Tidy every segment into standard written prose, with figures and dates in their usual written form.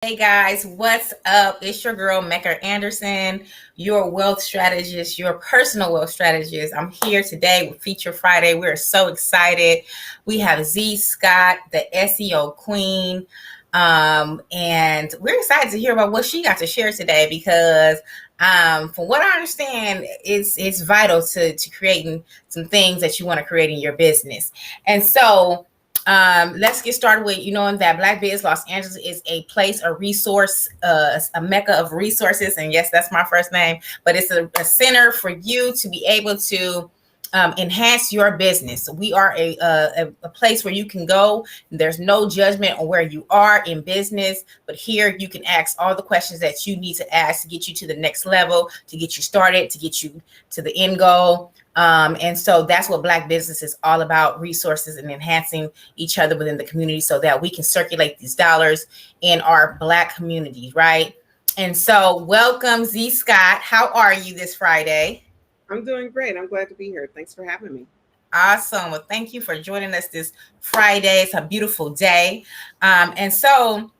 Hey guys, what's up? It's your girl Mecca Anderson, your wealth strategist, your personal wealth strategist. I'm here today with Feature Friday. We're so excited. We have Z Scott, the SEO queen, and we're excited to hear about what she got to share today because, from what I understand, it's vital to creating some things that you want to create in your business, and so. Let's get started with knowing that Black Biz Los Angeles is a place, a resource, a mecca of resources. And yes, that's my first name, but it's a center for you to be able to enhance your business. So we are a place where you can go. There's no judgment on where you are in business, but here you can ask all the questions that you need to ask to get you to the next level, to get you started, to get you to the end goal. And so that's what Black business is all about: resources and enhancing each other within the community so that we can circulate these dollars in our Black communities, right? And so welcome, Z Scott. How are you this Friday? I'm doing great. I'm glad to be here. Thanks for having me. Awesome. Well, thank you for joining us this Friday. It's a beautiful day. And so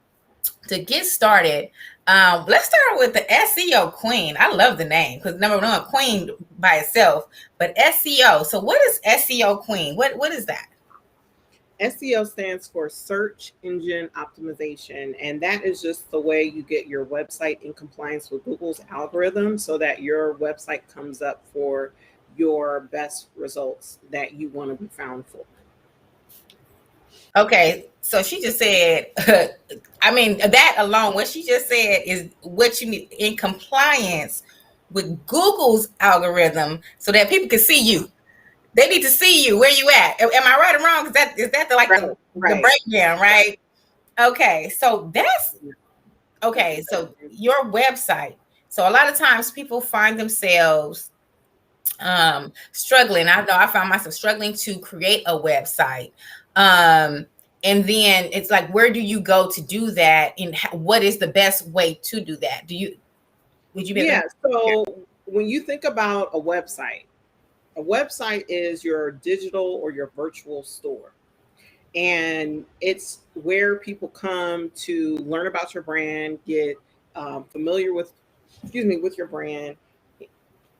to get started, let's start with the SEO queen. I love the name because number one, queen by itself, but SEO. So what is SEO queen? What is that? SEO stands for Search Engine Optimization, and that is just the way you get your website in compliance with Google's algorithm so that your website comes up for your best results that you want to be found for. Okay, so she just said, I mean, that alone, what she just said is what you need in compliance with Google's algorithm so that people can see you. They need to see you where you at. Am I right or wrong? Is that Right, the right. breakdown, right? Okay, so that's okay. So your website. So a lot of times people find themselves struggling. I know I found myself struggling to create a website. Um, and then it's like, where do you go to do that? And what is the best way to do that? Would you be able Yeah. to? So when you think about a website is your digital or your virtual store. And it's where people come to learn about your brand, get familiar with, with your brand,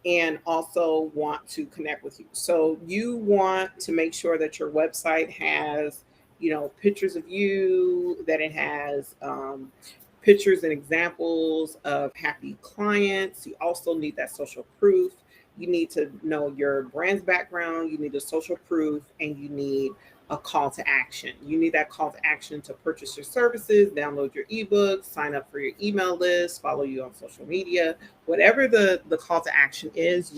and also want to connect with you. So you want to make sure that your website has, pictures of you, that it has pictures and examples of happy clients. You also need that social proof. You need to know your brand's background. You need a social proof, and you need a call to action. You need that call to action to purchase your services, download your ebooks, sign up for your email list, follow you on social media, whatever the call to action is.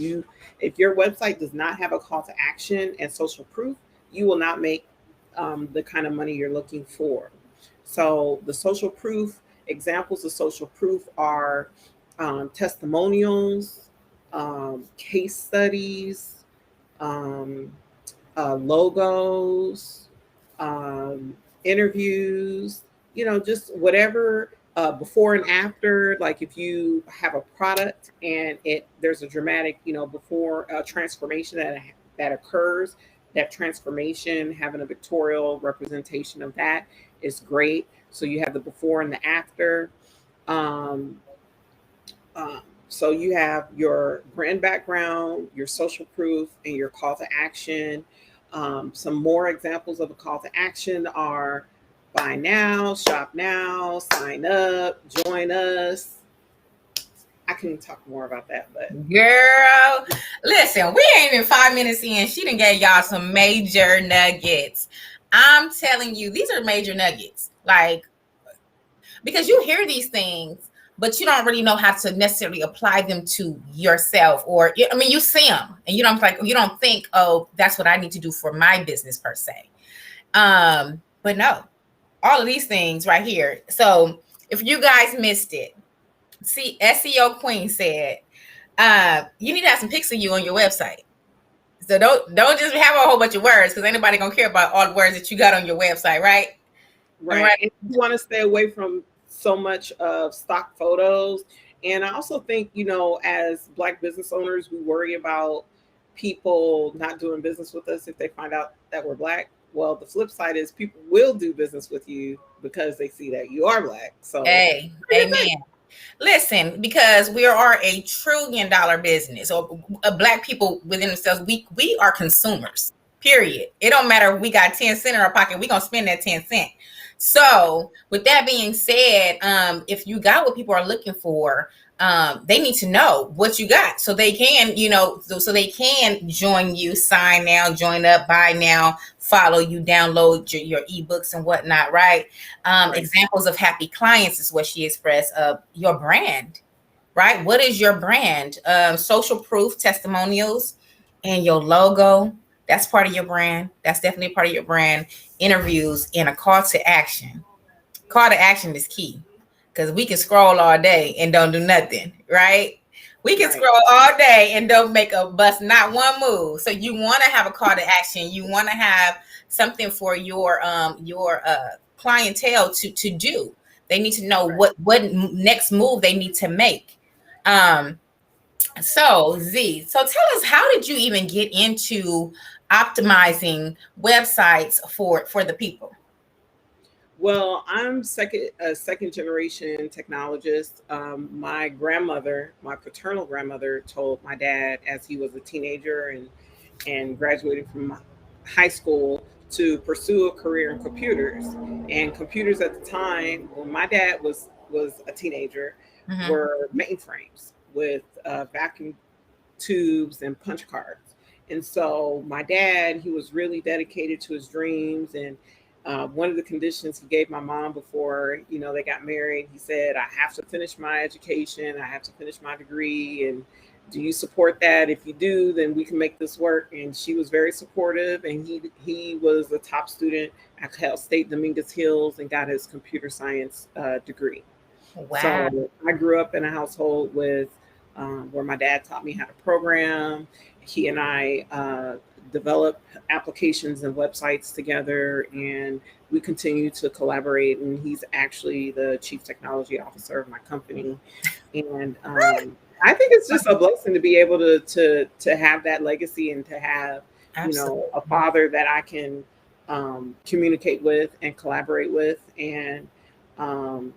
If your website does not have a call to action and social proof, you will not make the kind of money you're looking for. So the social proof, examples of social proof are testimonials, case studies, um, logos, interviews, just whatever, before and after. Like if you have a product and there's a dramatic, before transformation that occurs, that transformation, having a pictorial representation of that is great. So you have the before and the after. Um, so you have your brand background, your social proof, and your call to action. Some more examples of a call to action are buy now, shop now, sign up, join us. I can talk more about that, but Girl, listen, we ain't even 5 minutes in. She done gave y'all some major nuggets. I'm telling you, these are major nuggets. Like, because you hear these things, but you don't really know how to necessarily apply them to yourself. Or, I mean, you see them and you don't think, oh, that's what I need to do for my business per se. But no, all of these things right here. So if you guys missed it, see, SEO Queen said, you need to have some pics of you on your website. So don't just have a whole bunch of words because anybody gonna care about all the words that you got on your website, right? right. Right. And you want to stay away from so much of stock photos. And I also think, as Black business owners, we worry about people not doing business with us if they find out that we're Black. Well, the flip side is people will do business with you because they see that you are Black. So, Hey, amen. Listen, because we are a $1 trillion business, or Black people within themselves, we are consumers. Period. It don't matter if we got 10 cents in our pocket, we gonna spend that 10 cent. So, with that being said, if you got what people are looking for, they need to know what you got, so they can, so they can join you, sign now, join up, buy now, follow you, download your ebooks and whatnot, right? right. Examples of happy clients is what she expressed. Your brand, right? What is your brand? Social proof, testimonials, and your logo. That's part of your brand. That's definitely part of your brand. Interviews and a call to action. Call to action is key, because we can scroll all day and don't do nothing, right? We can Right. scroll all day and don't make a bust, not one move. So you want to have a call to action. You want to have something for your clientele to do. They need to know Right. what next move they need to make. Um, so Z, so tell us, how did you even get into optimizing websites for the people? Well, I'm a second generation technologist. My grandmother, my paternal grandmother, told my dad as he was a teenager and graduated from high school to pursue a career in computers. And computers at the time, when my dad was a teenager, Mm-hmm. were mainframes with vacuum tubes and punch cards. And so my dad, he was really dedicated to his dreams. And one of the conditions he gave my mom before, they got married, he said, I have to finish my education. I have to finish my degree. And do you support that? If you do, then we can make this work. And she was very supportive. And he was a top student at Cal State Dominguez Hills and got his computer science degree. Wow. So I grew up in a household with where my dad taught me how to program. He and I developed applications and websites together, and we continue to collaborate. And he's actually the chief technology officer of my company. And I think it's just a blessing to be able to have that legacy and to have Absolutely. a father that I can communicate with and collaborate with. And um,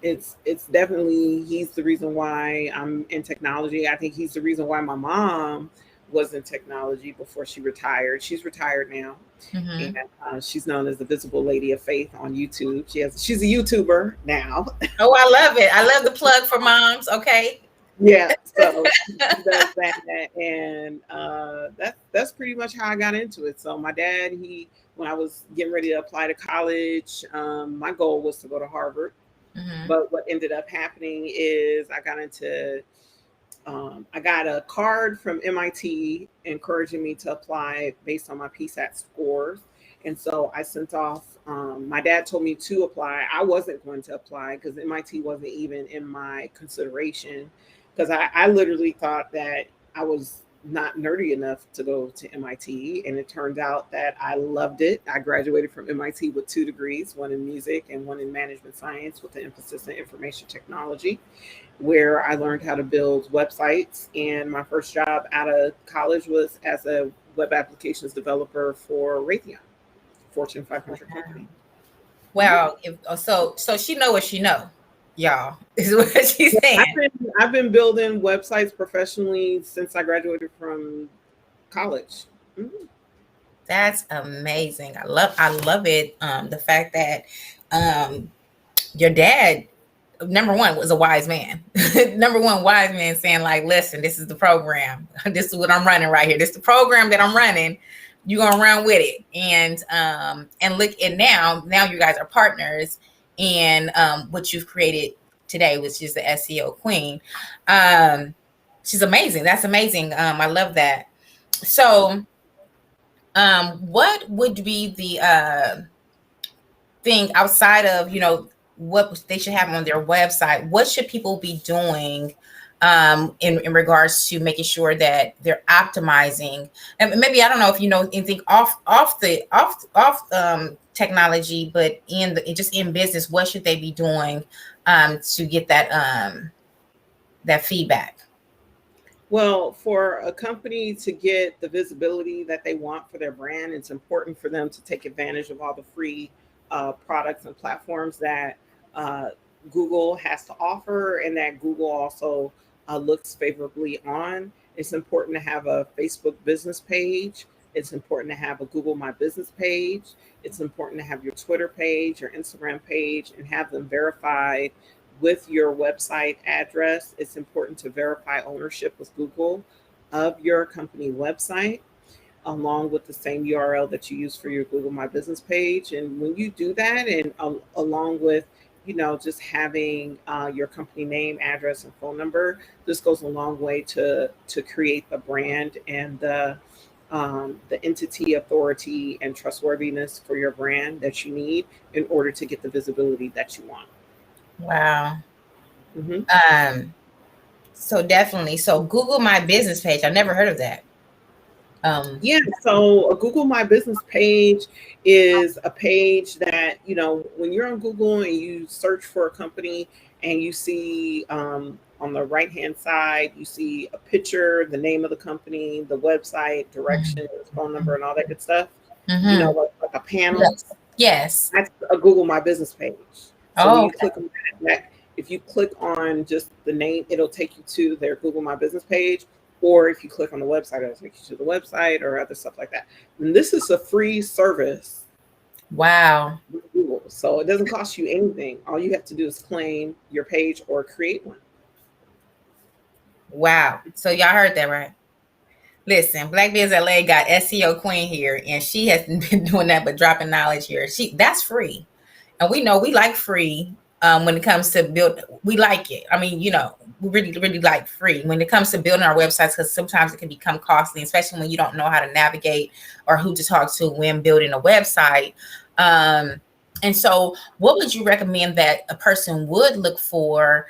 it's definitely, he's the reason why I'm in technology. I think he's the reason why my mom was in technology before she retired. She's retired now, Mm-hmm. and she's known as the Visible Lady of Faith on YouTube. She's a YouTuber now. Oh, I love it. I love the plug for moms. Okay. Yeah, so she does that, and that's pretty much how I got into it. So my dad, when I was getting ready to apply to college, my goal was to go to Harvard. Mm-hmm. But what ended up happening is I got a card from MIT encouraging me to apply based on my PSAT scores. And so I sent off, my dad told me to apply. I wasn't going to apply because MIT wasn't even in my consideration, because I literally thought that I was not nerdy enough to go to MIT. And it turned out that I loved it. I graduated from MIT with 2 degrees, one in music and one in management science with an emphasis in information technology, where I learned how to build websites. And my first job out of college was as a web applications developer for Raytheon, Fortune 500 company. Well, so she know what she know, y'all. Is what she's Yeah, saying. I've been building websites professionally since I graduated from college. Mhm. That's amazing. I love it. The fact that um your dad, number one, was a wise man. Number one, wise man, saying like, listen, this is the program. This is what I'm running right here. This is the program that I'm running. You're gonna run with it. And look, and now you guys are partners in what you've created today, which is the SEO queen. Um, she's amazing. That's amazing. I love that. So what would be the thing outside of, what they should have on their website? What should people be doing in regards to making sure that they're optimizing? And maybe, I don't know if you know anything off technology, but just in business, what should they be doing to get that feedback? Well, for a company to get the visibility that they want for their brand, it's important for them to take advantage of all the free products and platforms that Google has to offer and that Google also looks favorably on. It's important to have a Facebook business page. It's important to have a Google My Business page. It's important to have your Twitter page, your Instagram page, and have them verified with your website address. It's important to verify ownership with Google of your company website, along with the same URL that you use for your Google My Business page. And when you do that, and along with just having your company name, address, and phone number, this goes a long way to create the brand and the entity, authority, and trustworthiness for your brand that you need in order to get the visibility that you want. Wow. Mm-hmm. So definitely. So Google My Business page. I've never heard of that. Yeah, so a Google My Business page is a page that, when you're on Google and you search for a company and you see on the right hand side, you see a picture, the name of the company, the website, directions, phone number, and all that good stuff, Mm-hmm. like a panel. Yes. Yes. That's a Google My Business page. So when you click on that, if you click on just the name, it'll take you to their Google My Business page. Or if you click on the website, it'll take you to the website or other stuff like that. And this is a free service. Wow. With Google. So it doesn't cost you anything. All you have to do is claim your page or create one. Wow. So y'all heard that, right? Listen, Black Biz LA got SEO Queen here, and she hasn't been doing that but dropping knowledge here. That's free. And we know we like free when it comes to build. We like it. I mean, we really, really like free when it comes to building our websites, because sometimes it can become costly, especially when you don't know how to navigate or who to talk to when building a website. And so what would you recommend that a person would look for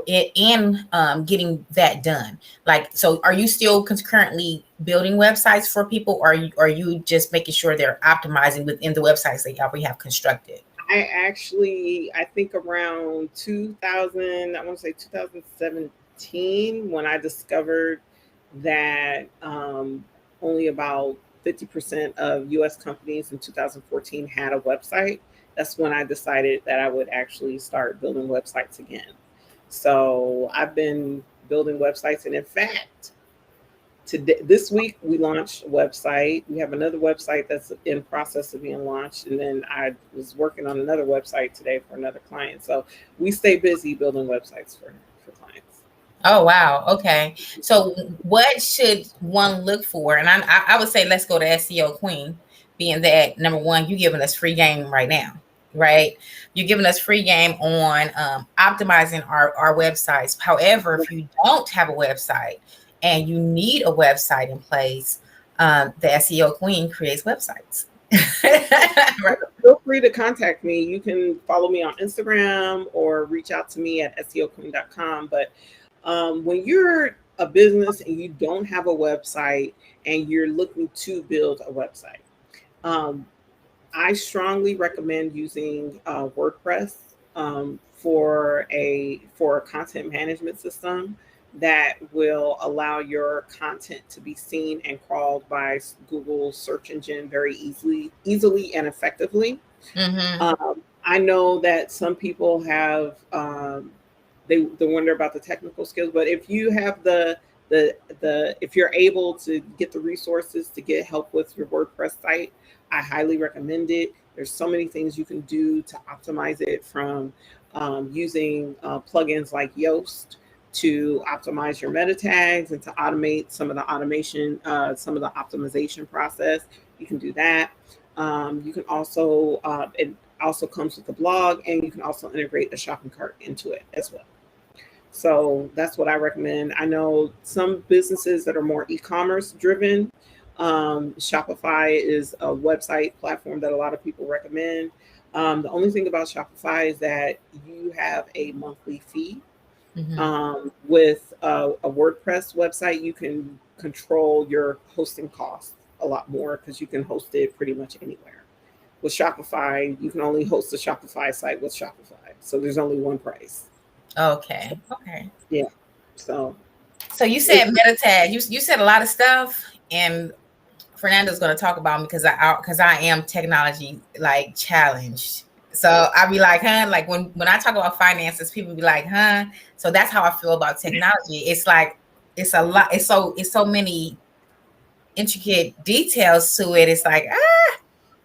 in getting that done? Like, so are you still currently building websites for people, or are you just making sure they're optimizing within the websites that you already have constructed? I think around 2000, I want to say 2017, when I discovered that only about 50% of US companies in 2014 had a website. That's when I decided that I would actually start building websites again. So I've been building websites, and in fact, this week we launched a website. We have another website that's in process of being launched, and then I was working on another website today for another client. So we stay busy building websites for clients. Oh, wow. Okay. So what should one look for? And I would say let's go to SEO Queen, being that number one, you're giving us free game right now, right? You're giving us free game on optimizing our websites. However, if you don't have a website and you need a website in place, the SEO Queen creates websites. Right. Feel free to contact me. You can follow me on Instagram or reach out to me at seoqueen.com. But when you're a business and you don't have a website and you're looking to build a website, I strongly recommend using WordPress for a content management system that will allow your content to be seen and crawled by Google search engine very easily and effectively. Mm-hmm. I know that some people have they wonder about the technical skills, but if you have the if you're able to get the resources to get help with your WordPress site, I highly recommend it. There's so many things you can do to optimize it, from using plugins like Yoast to optimize your meta tags and to automate some of the automation, some of the optimization process. You can do that. You can also, it also comes with the blog, and you can also integrate a shopping cart into it as well. So that's what I recommend. I know some businesses that are more e-commerce driven. Shopify is a website platform that a lot of people recommend. The only thing about Shopify is that you have a monthly fee. With a WordPress website, you can control your hosting costs a lot more because you can host it pretty much anywhere. With Shopify, you can only host a Shopify site with Shopify. So there's only one price. Okay. Yeah. So you said meta tag. You said a lot of stuff, and Fernando's going to talk about me because I am technology like challenged. So I'll be like, huh? Like when I talk about finances, people be like, huh? So that's how I feel about technology. It's like it's a lot. It's so many intricate details to it. It's like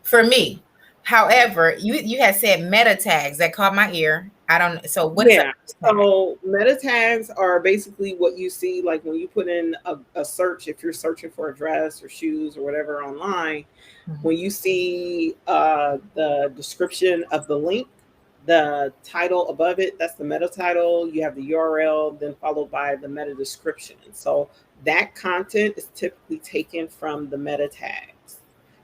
for me. However, you had said meta tags that caught my ear. I don't. So what is a Yeah. meta tag? So meta tags are basically what you see, like when you put in a search, if you're searching for a dress or shoes or whatever online, Mhm. when you see the description of the link, the title above it, that's the meta title. You have the URL, then followed by the meta description. So that content is typically taken from the meta tags.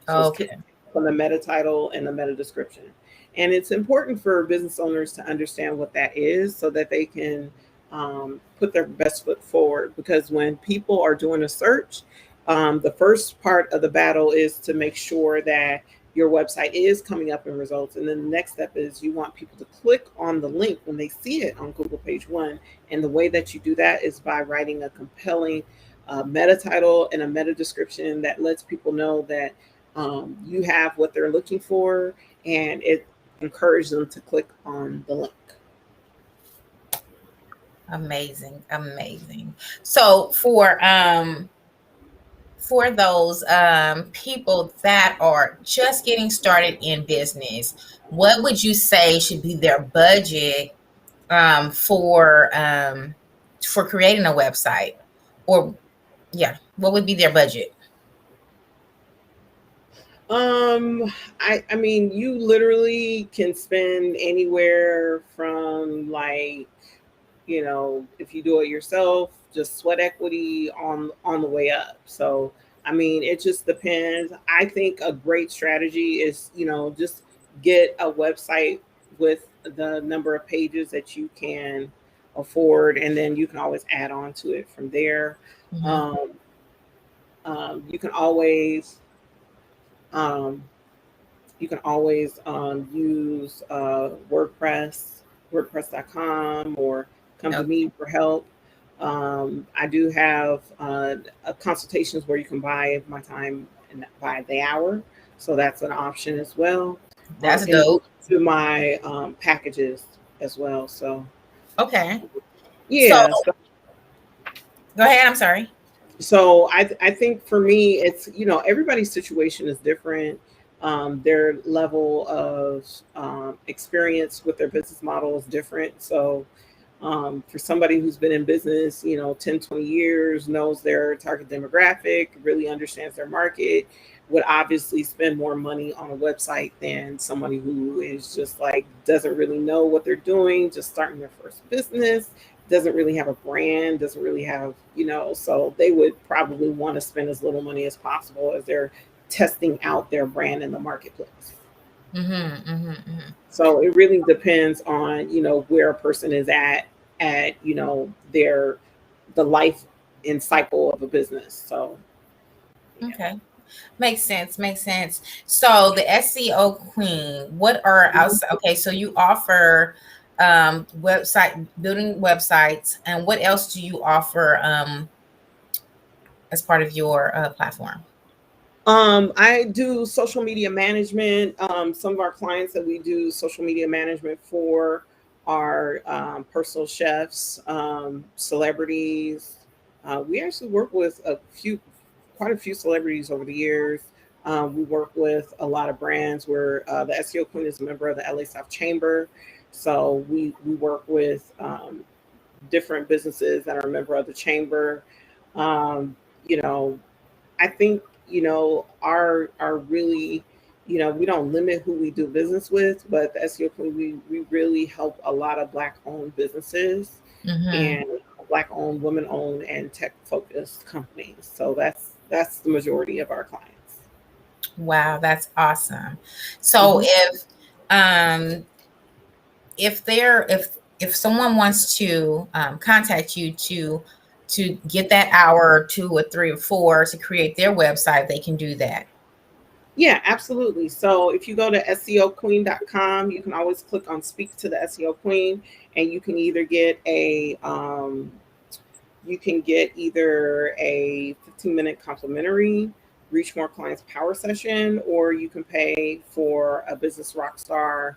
So it's Okay. from the meta title and the meta description. And it's important for business owners to understand what that is so that they can put their best foot forward. Because when people are doing a search, the first part of the battle is to make sure that your website is coming up in results. And then the next step is you want people to click on the link when they see it on Google page one. And the way that you do that is by writing a compelling meta title and a meta description that lets people know that you have what they're looking for, and it encourages them to click on the link. Amazing, amazing. So for those people that are just getting started in business, what would you say should be their budget um, for um, for creating a website? Or yeah, what would be their budget? Um, I mean, you literally can spend anywhere from like, if you do it yourself, just sweat equity on the way up. So, I mean, it just depends. I think a great strategy is, just get a website with the number of pages that you can afford, and then you can always add on to it from there. Mhm. Um, you can always um, use WordPress.com, or come to Okay. me for help. I do have consultations where you can buy my time by the hour, so that's an option as well. That's In addition dope. to my packages as well. So Okay. So yeah, go ahead. I'm sorry. so I think for me, it's, everybody's situation is different. Their level of experience with their business model is different. So for somebody who's been in business, 10, 20 years, knows their target demographic, really understands their market, would obviously spend more money on a website than somebody who is just like, doesn't really know what they're doing, just starting their first business, doesn't really have a brand, doesn't really have, so they would probably want to spend as little money as possible as they're testing out their brand in the marketplace. Mm-hmm, mm-hmm, mm-hmm. So it really depends on, where a person is at, their the life and cycle of a business. So yeah. Okay. Makes sense. Makes sense. So the SEO queen, what are Mhm. outside? Okay, so you offer website building websites, and what else do you offer as part of your platform? I do social media management. Some of our clients that we do social media management for are personal chefs, celebrities. We actually work with quite a few celebrities over the years. We work with a lot of brands. Where the SEO Queen is a member of the LA South Chamber, so we work with different businesses that are a member of the chamber. Um, you know, I think, our really, we don't limit who we do business with, but the SEO Queen, we really help a lot of Black owned businesses Mm-hmm. and Black owned, women owned, and tech focused companies. So that's the majority of our clients. Wow, that's awesome. So Mhm. um if someone wants to contact you to get that hour or two or three or four to create their website, they can do that. Yeah, absolutely. So if you go to SEOqueen.com, you can always click on speak to the SEO Queen, and you can get either a 15-minute complimentary Reach More Clients Power Session, or you can pay for a Business Rockstar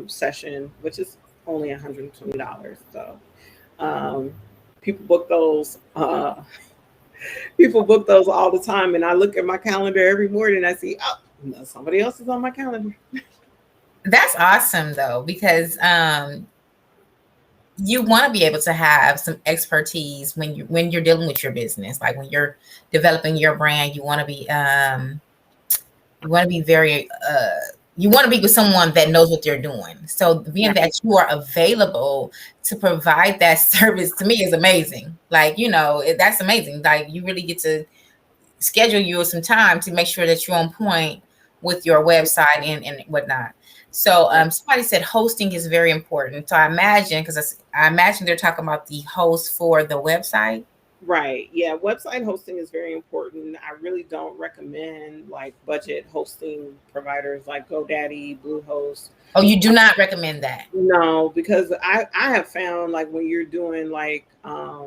session, which is only $120. So um, people book those. People book those all the time, and I look at my calendar every morning. And I see, oh, no, somebody else is on my calendar. That's awesome though, because you want to be able to have some expertise when you're dealing with your business, like when you're developing your brand. You want to be very you want to be with someone that knows what they're doing. So being that you are available to provide that service to me is amazing. Like, that's amazing. Like, you really get to schedule you some time to make sure that you're on point with your website and whatnot. So somebody said hosting is very important. So I imagine they're talking about the host for the website. Right. Yeah. Website hosting is very important. I really don't recommend like budget hosting providers like GoDaddy, Bluehost. Oh, you do not recommend that? No, because I have found like when you're doing like a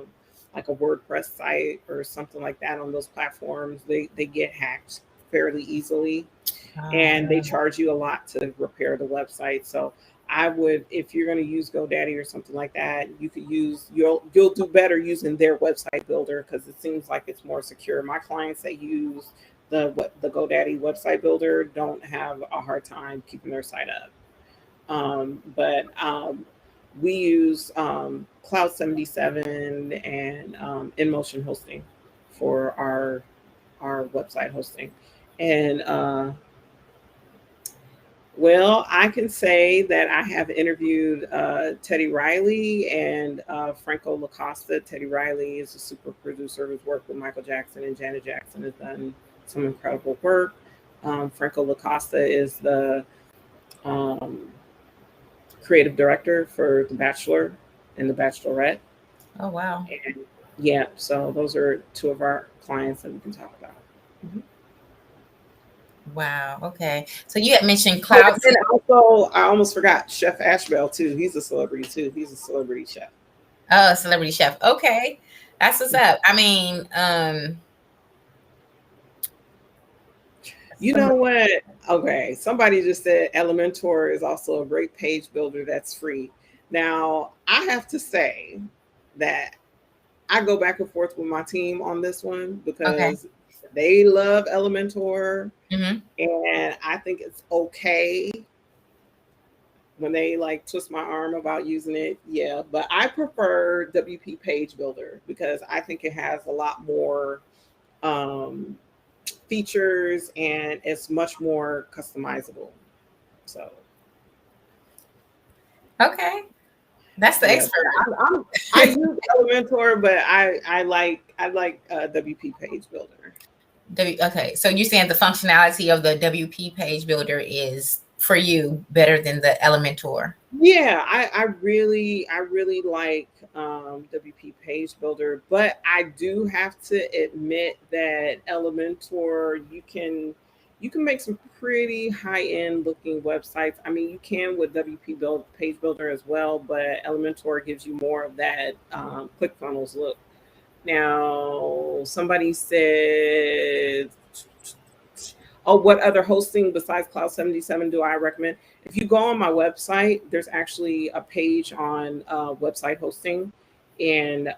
WordPress site or something like that on those platforms, they get hacked fairly easily, and they charge you a lot to repair the website. So I would, if you're going to use GoDaddy or something like that, you could use you'll do better using their website builder, because it seems like it's more secure. My clients that use the GoDaddy website builder don't have a hard time keeping their site up. But we use Cloud 77 and InMotion hosting for our website hosting. And well, I can say that I have interviewed Teddy Riley and Franco Lacosta. Teddy Riley is a super producer who's worked with Michael Jackson and Janet Jackson, has done some incredible work. Franco Lacosta is the creative director for The Bachelor and The Bachelorette. Oh, wow. And yeah, so those are two of our clients that we can talk about. Mm-hmm. Wow. Okay. So you had mentioned cloud. And also, I almost forgot Chef Ashbell too. He's a celebrity too. He's a celebrity chef. Oh, celebrity chef. Okay. That's what's up. I mean, you know what? Okay. Somebody just said Elementor is also a great page builder that's free. Now, I have to say that I go back and forth with my team on this one, because they love Elementor, and I think it's okay when they like twist my arm about using it. Yeah, but I prefer WP Page Builder because I think it has a lot more features and it's much more customizable. So okay, that's the expert. I use Elementor, but I like WP Page Builder. Okay, so you're saying the functionality of the WP Page Builder is for you better than the Elementor? Yeah, I really like WP Page Builder, but I do have to admit that Elementor, you can make some pretty high-end looking websites. I mean, you can with WP Page Builder as well, but Elementor gives you more of that ClickFunnels look. Now, somebody said, oh, what other hosting besides Cloud 77 do I recommend? If you go on my website, there's actually a page on website hosting, and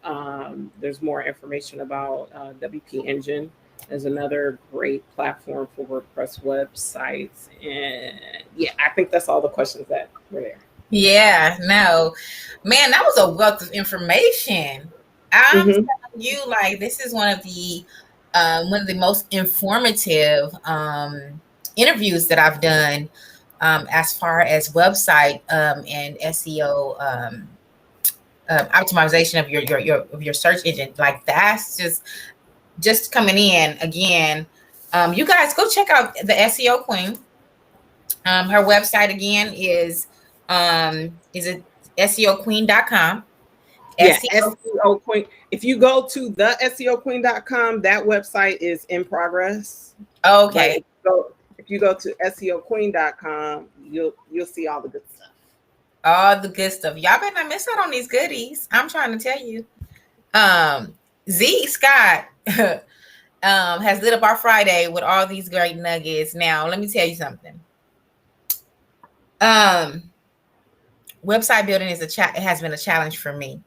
there's more information about WP Engine. There's another great platform for WordPress websites. And yeah, I think that's all the questions that were there. Yeah, no, man, that was a wealth of information. I'm telling you, like, this is one of the most informative interviews that I've done as far as website and SEO optimization of your search engine. Like, that's just coming in again. You guys go check out the SEO Queen. Her website again is it SEOqueen.com? Yeah, SEO Queen. If you go to the SEOqueen.com, that website is in progress. Okay. If you go to SEOqueen.com, you'll see all the good stuff. All the good stuff. Y'all better not miss out on these goodies. I'm trying to tell you. Z Scott has lit up our Friday with all these great nuggets. Now, let me tell you something. Website building is it has been a challenge for me.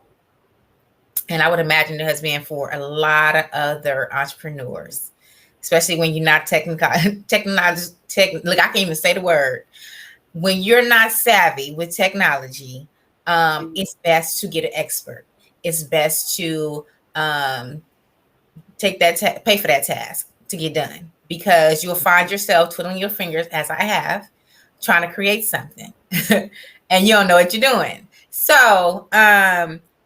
And I would imagine it has been for a lot of other entrepreneurs, especially when you're not look, I can't even say the word. When you're not savvy with technology, it's best to get an expert. It's best to pay for that task to get done, because you'll find yourself twiddling your fingers, as I have, trying to create something and you don't know what you're doing. So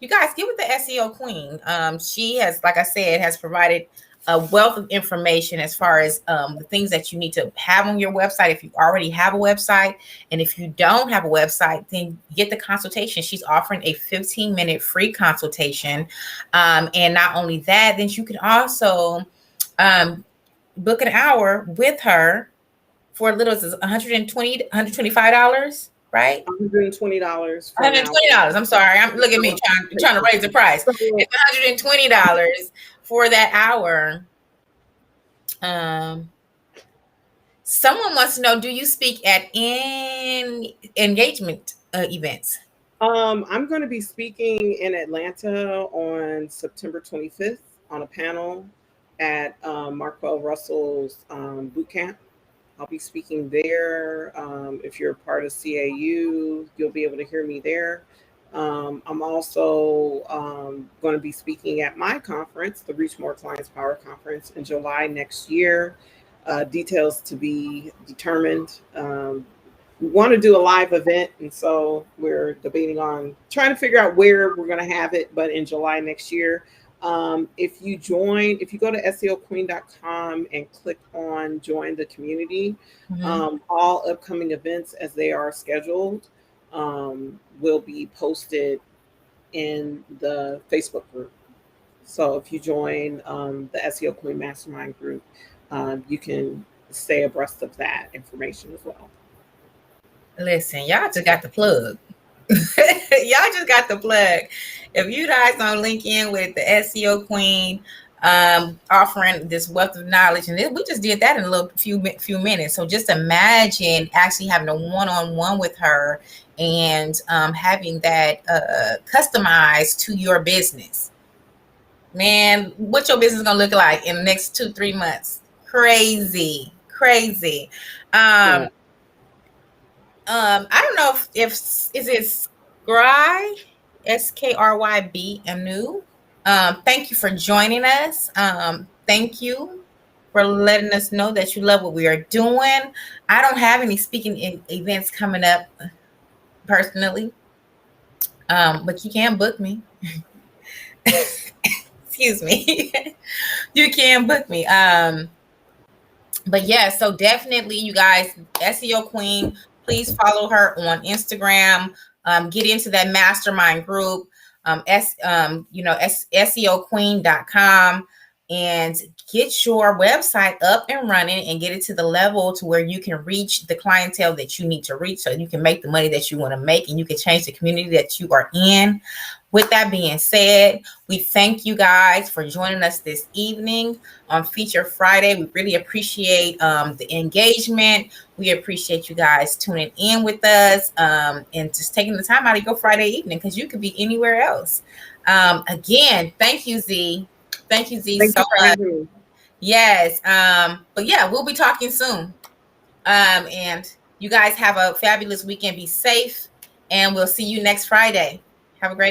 you guys get with the SEO queen. She has, like I said, has provided a wealth of information as far as the things that you need to have on your website if you already have a website. And if you don't have a website, then get the consultation. She's offering a 15-minute free consultation. And not only that, then you can also book an hour with her for as little as $125, right? $120 for $120. I'm sorry. Look at me trying to raise the price. It's $120 for that hour. Someone wants to know, do you speak at engagement events? I'm going to be speaking in Atlanta on September 25th on a panel at Marquell Russell's boot camp. I'll be speaking there. If you're a part of CAU, you'll be able to hear me there. I'm also going to be speaking at my conference, the Reach More Clients Power Conference, in July next year. Details to be determined. We want to do a live event, and so we're debating on trying to figure out where we're going to have it, but in July next year. If you go to SEOqueen.com and click on join the community, all upcoming events as they are scheduled will be posted in the Facebook group. So if you join the SEO Queen Mastermind group, you can stay abreast of that information as well. Listen, y'all just got the plug. Y'all just got the plug. If you guys don't link in with the SEO Queen, offering this wealth of knowledge, and we just did that in a few minutes. So just imagine actually having a one-on-one with her and having that customized to your business. Man, what your business is gonna look like in the next 2-3 months? Crazy. I don't know if is it Skry, Skryb Anu. Thank you for joining us. Thank you for letting us know that you love what we are doing. I don't have any speaking events coming up personally, but you can book me. Excuse me. You can book me. But yeah, so definitely, you guys, SEO Queen, please follow her on Instagram. Get into that mastermind group, SEOqueen.com, and get your website up and running and get it to the level to where you can reach the clientele that you need to reach, so you can make the money that you want to make and you can change the community that you are in. With that being said, we thank you guys for joining us this evening on Feature Friday. We really appreciate the engagement. We appreciate you guys tuning in with us and just taking the time out of your Friday evening, because you could be anywhere else. Again, thank you, Z. Thank you, Z, so much. Yes. But yeah, we'll be talking soon. And you guys have a fabulous weekend. Be safe, and we'll see you next Friday. Have a great